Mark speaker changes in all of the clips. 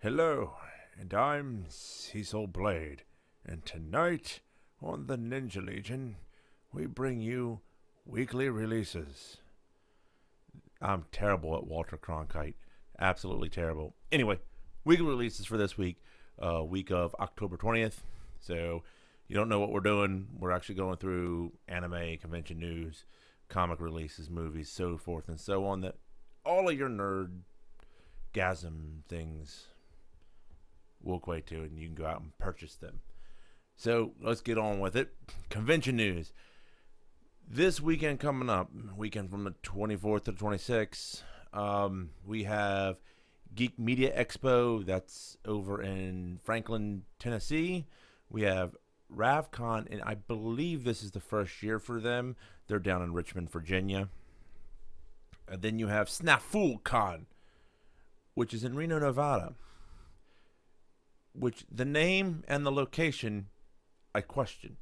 Speaker 1: Hello, and I'm Cecil Blade, and tonight on the Ninja Legion, we bring you weekly releases. I'm terrible at Walter Cronkite, absolutely terrible. Anyway, weekly releases for this week of October 20th. So, you don't know what we're doing. We're actually going through anime, convention news, comic releases, movies, so forth and so on, that all of your nerdgasm things will equate to, and you can go out and purchase them. So let's get on with it. Convention news. This weekend coming up, weekend from the 24th to the 26th, we have Geek Media Expo. That's over in Franklin, Tennessee. We have RavCon, and I believe this is the first year for them. They're down in Richmond, Virginia. And then you have SnafuCon, which is in Reno, Nevada. Which the name and the location, I question.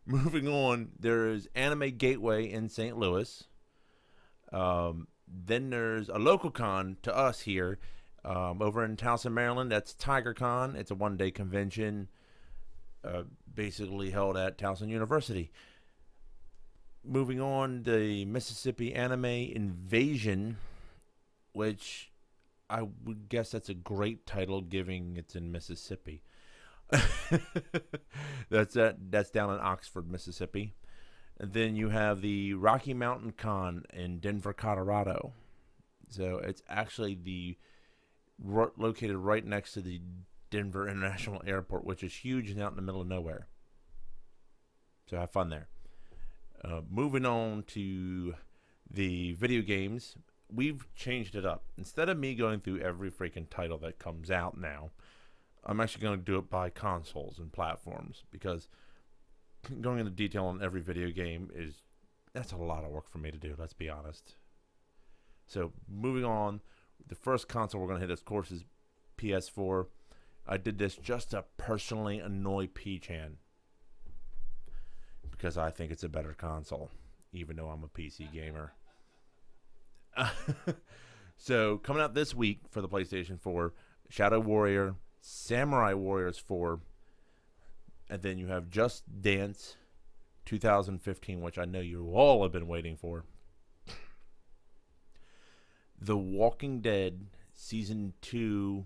Speaker 1: Moving on, there is Anime Gateway in St. Louis. Then there's a local con to us here over in Towson, Maryland. That's TigerCon. It's a one-day convention basically held at Towson University. Moving on, the Mississippi Anime Invasion, which I would guess that's a great title, given it's in Mississippi. That's down in Oxford, Mississippi. And then you have the Rocky Mountain Con in Denver, Colorado. So it's actually located right next to the Denver International Airport, which is huge and out in the middle of nowhere. So have fun there. Moving on to the video games. We've changed it up. Instead of me going through every freaking title that comes out now, I'm actually going to do it by consoles and platforms, because going into detail on every video game that's a lot of work for me to do, let's be honest. So moving on, the first console we're going to hit, of course, is PS4. I did this just to personally annoy P-Chan, because I think it's a better console, even though I'm a PC gamer. So coming out this week for the PlayStation 4, Shadow Warrior, Samurai Warriors 4, and then you have Just Dance 2015, which I know you all have been waiting for. The Walking Dead Season 2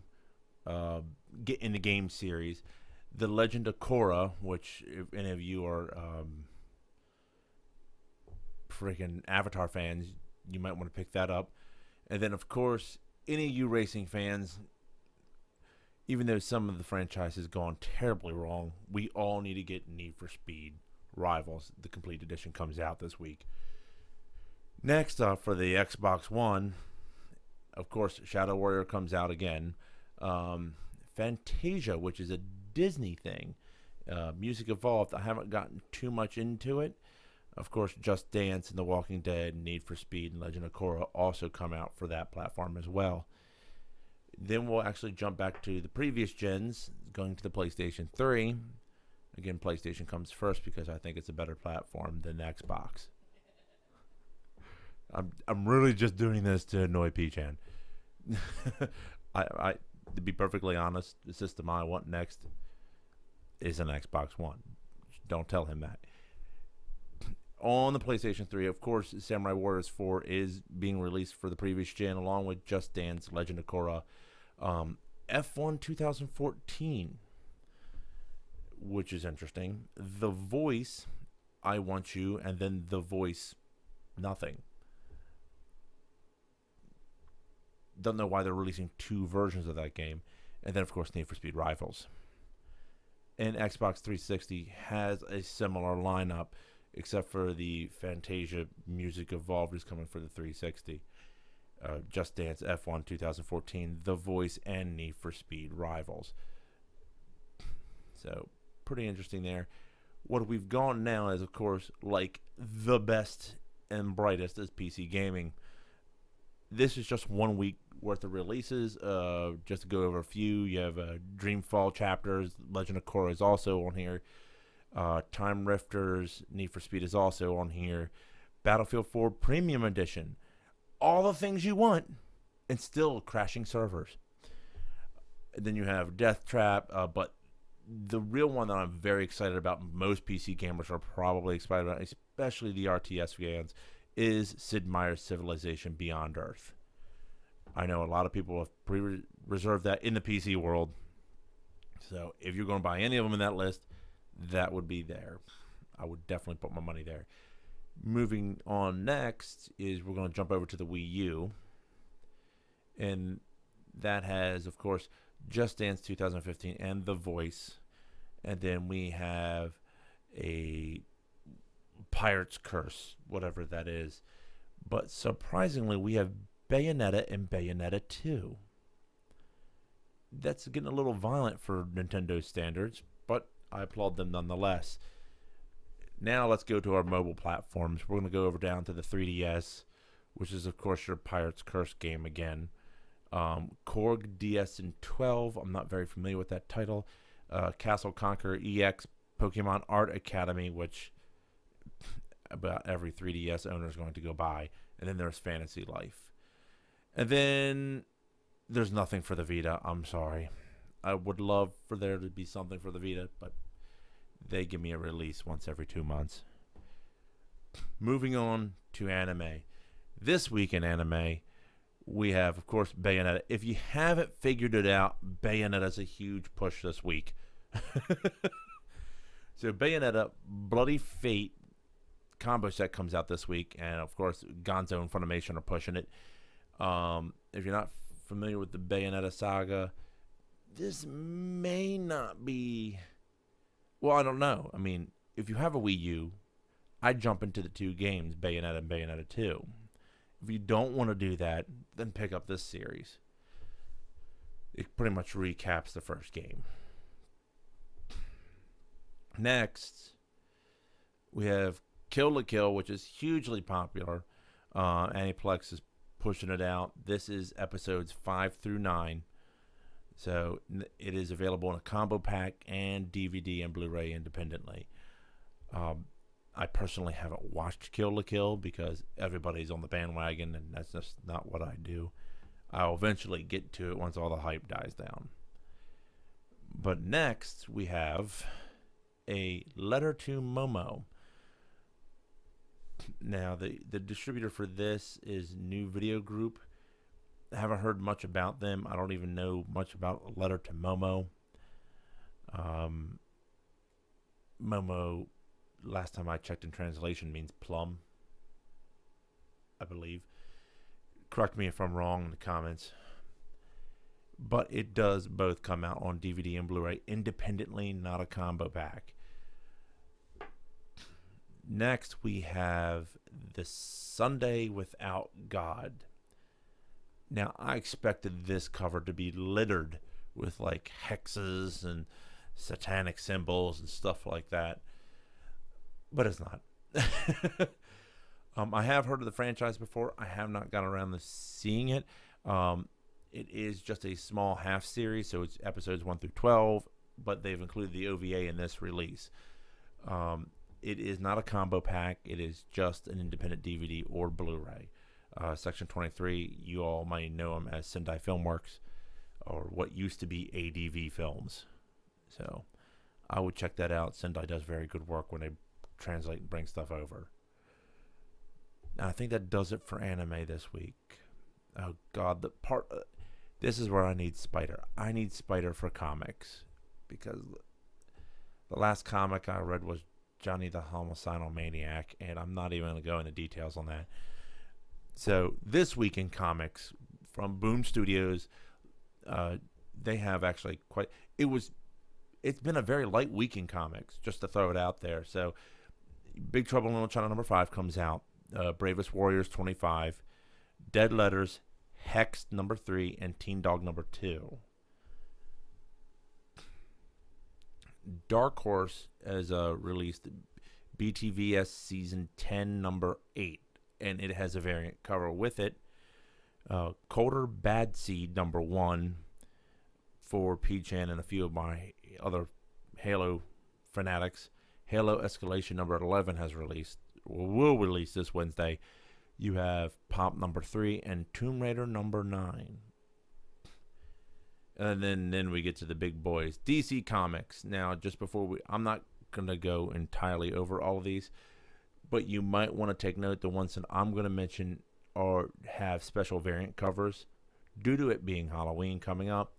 Speaker 1: get in the game series. The Legend of Korra, which if any of you are freaking Avatar fans, you might want to pick that up. And then, of course, any of you racing fans, even though some of the franchise has gone terribly wrong, we all need to get Need for Speed Rivals. The complete edition comes out this week. Next up, for the Xbox One, of course, Shadow Warrior comes out again. Fantasia, which is a Disney thing. Music Evolved, I haven't gotten too much into it. Of course, Just Dance and The Walking Dead, Need for Speed, and Legend of Korra also come out for that platform as well. Then we'll actually jump back to the previous gens, going to the PlayStation 3. Again, PlayStation comes first because I think it's a better platform than Xbox. I'm really just doing this to annoy P-Chan. I to be perfectly honest, the system I want next is an Xbox One. Don't tell him that. On the PlayStation 3, of course, Samurai Warriors 4 is being released for the previous gen, along with Just Dance, Legend of Korra, F1 2014, which is interesting. The Voice, I Want You, and then The Voice, Nothing. Don't know why they're releasing two versions of that game. And then, of course, Need for Speed Rivals. And Xbox 360 has a similar lineup, except for the Fantasia Music Evolved is coming for the 360. Just Dance, F1 2014, The Voice, and Need for Speed Rivals. So, pretty interesting there. What we've gone now is, of course, like the best and brightest is PC gaming. This is just 1 week worth of releases. Just to go over a few, you have Dreamfall Chapters, Legend of Korra is also on here. Time Rifters, Need for Speed is also on here. Battlefield 4 Premium Edition. All the things you want and still crashing servers. And then you have Death Trap, but the real one that I'm very excited about, most PC gamers are probably excited about, especially the RTS fans, is Sid Meier's Civilization Beyond Earth. I know a lot of people have pre-reserved that in the PC world. So if you're going to buy any of them in that list, that would be there. I would definitely put my money there. Moving on next is we're going to jump over to the Wii U. And that has, of course, Just Dance 2015 and The Voice. And then we have a Pirate's Curse, whatever that is. But surprisingly, we have Bayonetta and Bayonetta 2. That's getting a little violent for Nintendo standards, but I applaud them nonetheless. Now let's go to our mobile platforms. We're going to go over down to the 3DS, which is, of course, your Pirate's Curse game again. Korg DS12, I'm not very familiar with that title. Castle Conqueror EX, Pokemon Art Academy, which about every 3DS owner is going to go buy. And then there's Fantasy Life. And then there's nothing for the Vita. I'm sorry. I would love for there to be something for the Vita, but they give me a release once every 2 months. Moving on to anime. This week in anime, we have, of course, Bayonetta. If you haven't figured it out, Bayonetta's a huge push this week. So Bayonetta Bloody Fate combo set comes out this week, and of course Gonzo and Funimation are pushing it. If you're not familiar with the Bayonetta saga, this may not be, well, I don't know. I mean, if you have a Wii U, I'd jump into the two games, Bayonetta and Bayonetta 2. If you don't want to do that, then pick up this series. It pretty much recaps the first game. Next, we have Kill la Kill, which is hugely popular. Aniplex is pushing it out. This is episodes 5 through 9. So it is available in a combo pack and DVD and Blu-ray independently. I personally haven't watched Kill la Kill because everybody's on the bandwagon, and that's just not what I do. I'll eventually get to it once all the hype dies down. But next, we have A Letter to Momo. Now, the distributor for this is New Video Group. I haven't heard much about them. I don't even know much about A Letter to Momo. Momo, last time I checked in translation, means plum, I believe. Correct me if I'm wrong in the comments. But it does both come out on DVD and Blu-ray independently, not a combo pack. Next, we have The Sunday Without God. Now, I expected this cover to be littered with like hexes and satanic symbols and stuff like that, but it's not. I have heard of the franchise before. I have not gotten around to seeing it. It is just a small half series, so it's episodes 1 through 12, but they've included the OVA in this release. It is not a combo pack. It is just an independent DVD or Blu-ray. Section 23, you all might know them as Sendai Filmworks, or what used to be ADV Films. So I would check that out. Sendai does very good work when they translate and bring stuff over. And I think that does it for anime this week. Oh God, this is where I need Spider. I need Spider for comics, because the last comic I read was Johnny the Homicidal Maniac, and I'm not even going to go into details on that. So this week in comics from Boom Studios, they have actually it's been a very light week in comics, just to throw it out there. So Big Trouble in Little China #5 comes out, Bravest Warriors 25, Dead Letters, Hex #3, and Teen Dog #2. Dark Horse has released BTVS Season 10 #8, and it has a variant cover with it. Colder Bad Seed #1 for P-Chan and a few of my other Halo fanatics. Halo Escalation #11 has released, or will release this Wednesday. You have Pop number 3 and Tomb Raider number 9. And then we get to the big boys. DC Comics. Now, just before I'm not going to go entirely over all of these, but you might want to take note the ones that I'm going to mention or have special variant covers due to it being Halloween coming up.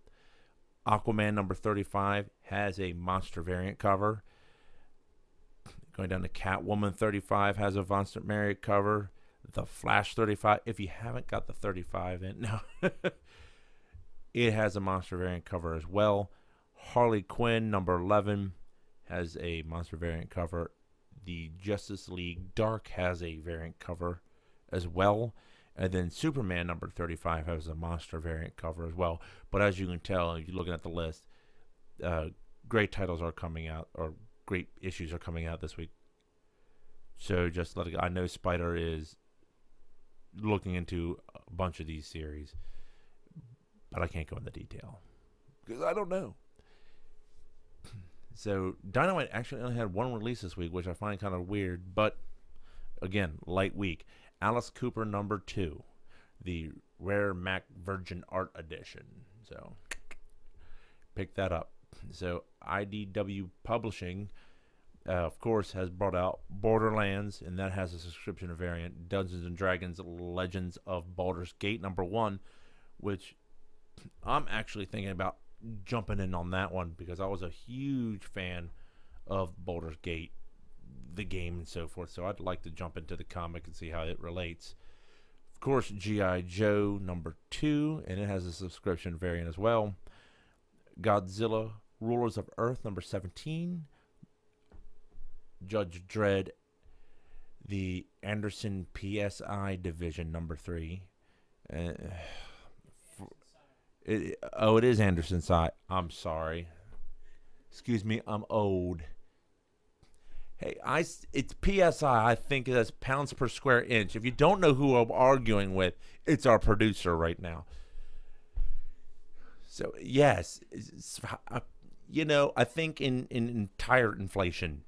Speaker 1: Aquaman number 35 has a monster variant cover. Going down to Catwoman 35 has a monster variant cover. The Flash 35, if you haven't got the 35 in, no, it has a monster variant cover as well. Harley Quinn number 11 has a monster variant cover. The Justice League Dark has a variant cover as well. And then Superman number 35 has a monster variant cover as well. But as you can tell, if you're looking at the list, great titles are coming out, or great issues are coming out this week. So just I know Spider is looking into a bunch of these series, but I can't go into detail because I don't know. So Dynamite actually only had one release this week, which I find kind of weird, but again, light week. Alice Cooper number 2, the Rare Mac Virgin Art Edition. So pick that up. So IDW Publishing, of course, has brought out Borderlands, and that has a subscription variant. Dungeons and Dragons Legends of Baldur's Gate number 1, which I'm actually thinking about jumping in on that one because I was a huge fan of Baldur's Gate, the game and so forth. So I'd like to jump into the comic and see how it relates. Of course, G.I. Joe number 2, and it has a subscription variant as well. Godzilla Rulers of Earth number 17. Judge Dredd, the Anderson PSI Division number 3. It is Anderson side. I'm sorry. Excuse me, I'm old. Hey, it's PSI. I think that's pounds per square inch. If you don't know who I'm arguing with, it's our producer right now. So it's, I think in entire inflation.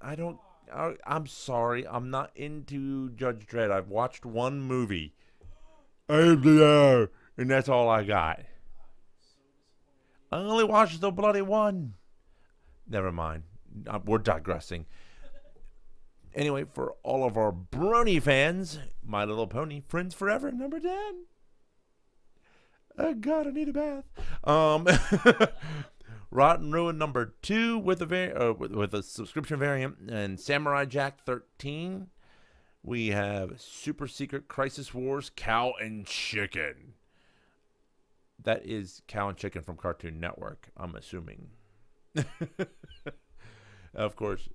Speaker 1: I'm sorry. I'm not into Judge Dredd. I've watched one movie. And that's all I got. I only watched the bloody one. Never mind. We're digressing. Anyway, for all of our Brony fans, My Little Pony, Friends Forever, number 10. Oh, God, I need a bath. Rotten Ruin number 2 with a subscription variant, and Samurai Jack 13. We have Super Secret Crisis Wars, Cow and Chicken. That is Cow and Chicken from Cartoon Network, I'm assuming. Of course.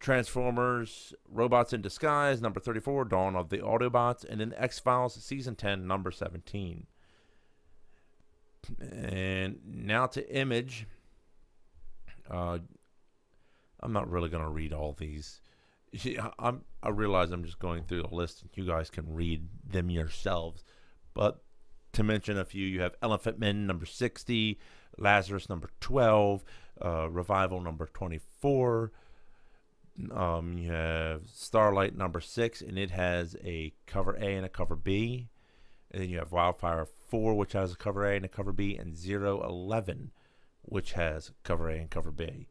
Speaker 1: Transformers, Robots in Disguise, number 34, Dawn of the Autobots, and then X-Files, Season 10, number 17. And now to Image. I'm not really going to read all these. I realize I'm just going through the list. You guys can read them yourselves. But to mention a few, you have Elephant Men, number 60, Lazarus, number 12, Revival, number 24. You have Starlight, number 6, and it has a cover A and a cover B. And then you have Wildfire 4, which has a cover A and a cover B, and 011, which has cover A and cover B.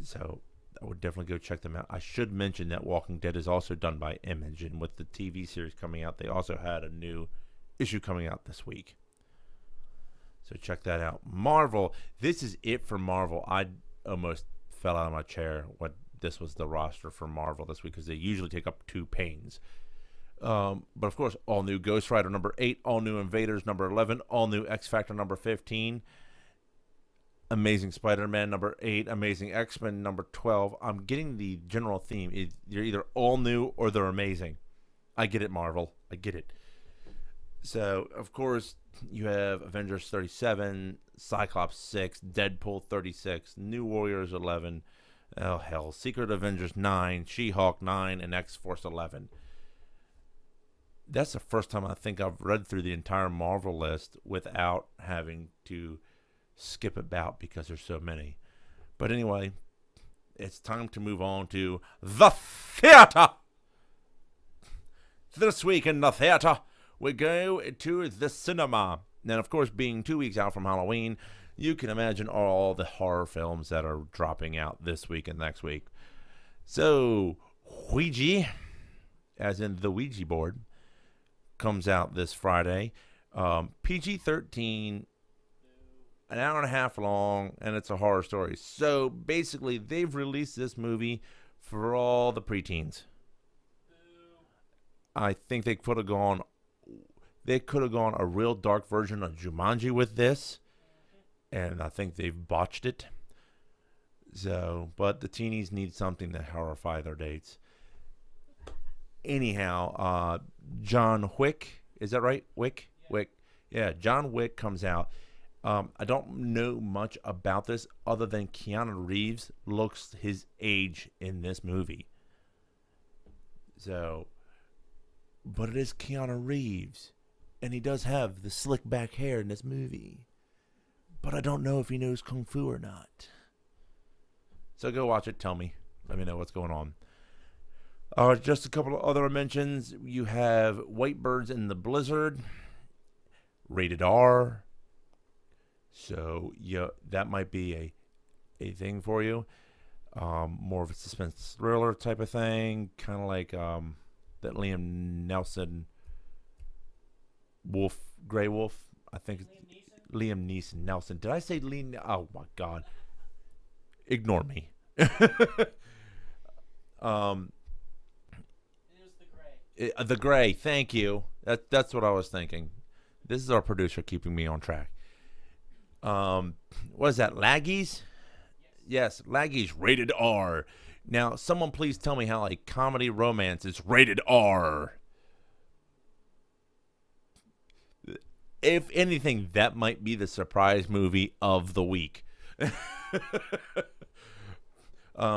Speaker 1: So I would definitely go check them out. I should mention that Walking Dead is also done by Image, and with the TV series coming out, they also had a new issue coming out this week. So check that out. Marvel, this is it for Marvel. I almost fell out of my chair when this was the roster for Marvel this week because they usually take up 2 panes. But of course, all new Ghost Rider number 8, all new Invaders number 11, all new X Factor number 15, Amazing Spider-Man number 8, Amazing X-Men number 12. I'm getting the general theme. They're either all new or they're amazing. I get it, Marvel. I get it. So, of course, you have Avengers 37, Cyclops 6, Deadpool 36, New Warriors 11, oh hell, Secret Avengers 9, She-Hulk 9, and X-Force 11. That's the first time I think I've read through the entire Marvel list without having to skip about because there's so many. But anyway, it's time to move on to the theater. This week in the theater, we go to the cinema. And of course, being 2 weeks out from Halloween, you can imagine all the horror films that are dropping out this week and next week. So, Ouija, as in the Ouija board, comes out this Friday. PG-13, an hour and a half long, and it's a horror story. So, basically, they've released this movie for all the preteens. I think they could have gone a real dark version of Jumanji with this, and I think they've botched it. So, but the teenies need something to horrify their dates. Anyhow, John Wick, is that right? Wick? Yeah, John Wick comes out. I don't know much about this other than Keanu Reeves looks his age in this movie. So, but it is Keanu Reeves, and he does have the slick back hair in this movie. But I don't know if he knows Kung Fu or not. So go watch it. Tell me. Let me know what's going on. Just a couple of other mentions. You have White Birds in the Blizzard. Rated R. So, yeah, that might be a thing for you. More of a suspense thriller type of thing. Kind of like that Liam Neeson Grey Wolf. I think Liam Neeson Nelson. Did I say Liam? Oh, my God. Ignore me.
Speaker 2: It was The Grey.
Speaker 1: The Grey, thank you. That's what I was thinking. This is our producer keeping me on track. What is that, Laggies? Yes, Laggies, rated R. Now, someone please tell me how like comedy romance is rated R. If anything, that might be the surprise movie of the week.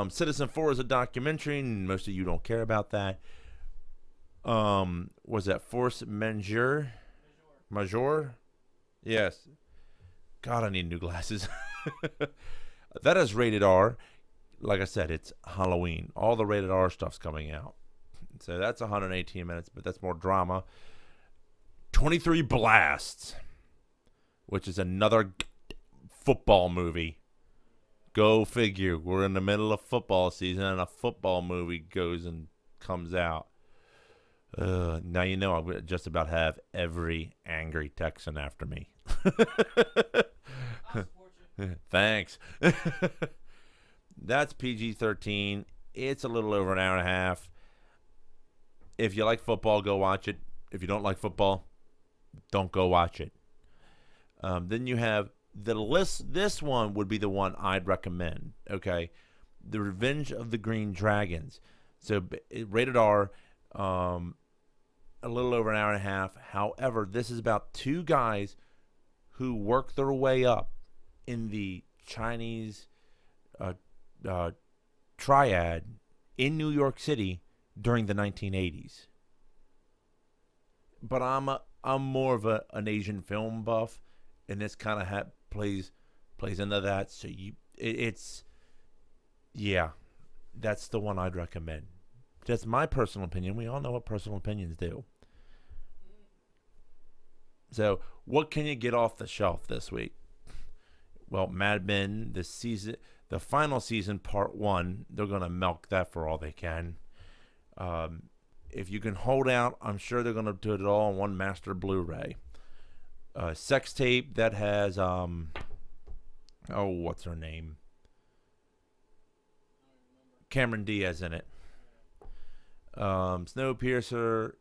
Speaker 1: Citizen 4 is a documentary, and most of you don't care about that. Was that Force Majeure? Majeure? Yes. God, I need new glasses. That is rated R. Like I said, it's Halloween. All the rated R stuff's coming out. So that's 118 minutes, but that's more drama. 23 Blasts, which is another football movie. Go figure. We're in the middle of football season, and a football movie goes and comes out. Now you know I just about have every angry Texan after me. Thanks. That's PG-13. It's a little over an hour and a half. If you like football, go watch it. If you don't like football, don't go watch it. Then you have the list. This one would be the one I'd recommend. Okay, The Revenge of the Green Dragons. So rated R. A little over an hour and a half. However, this is about two guys who work their way up in the Chinese triad in New York City during the 1980s. But I'm more of an Asian film buff, and this kind of plays into that. So it's that's the one I'd recommend. That's my personal opinion. We all know what personal opinions do. So, what can you get off the shelf this week? Well, Mad Men, the final season, part 1, they're going to milk that for all they can. If you can hold out, I'm sure they're going to do it all on one master Blu-ray. Sex Tape, that has, what's her name? Cameron Diaz in it. Snowpiercer,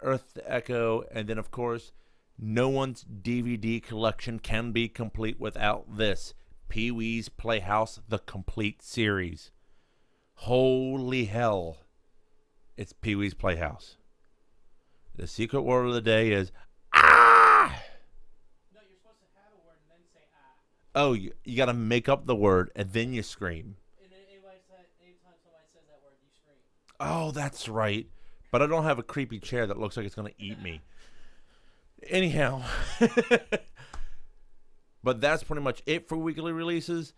Speaker 1: Earth to Echo, and then, of course, no one's DVD collection can be complete without this. Pee-wee's Playhouse, the complete series. Holy hell. It's Pee-wee's Playhouse. The secret word of the day is, ah!
Speaker 2: No, you're supposed to have a word and then say ah.
Speaker 1: Oh, you got to make up the word and then you scream.
Speaker 2: And anytime somebody says that word, you scream.
Speaker 1: Oh, that's right. But I don't have a creepy chair that looks like it's going to eat me. Anyhow. But that's pretty much it for weekly releases.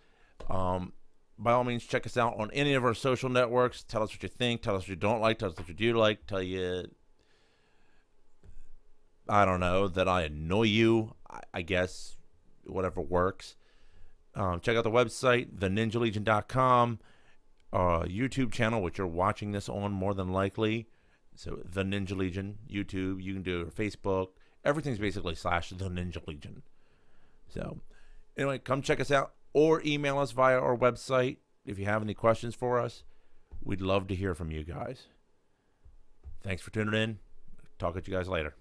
Speaker 1: by all means, check us out on any of our social networks. Tell us what you think. Tell us what you don't like. Tell us what you do like. Tell you, I don't know, that I annoy you. I guess whatever works. Check out the website, theninjalegion.com. YouTube channel, which you're watching this on more than likely. So the Ninja Legion, YouTube. You can do Facebook. Everything's basically / the Ninja Legion. So anyway, come check us out or email us via our website if you have any questions for us. We'd love to hear from you guys. Thanks for tuning in. Talk at you guys later.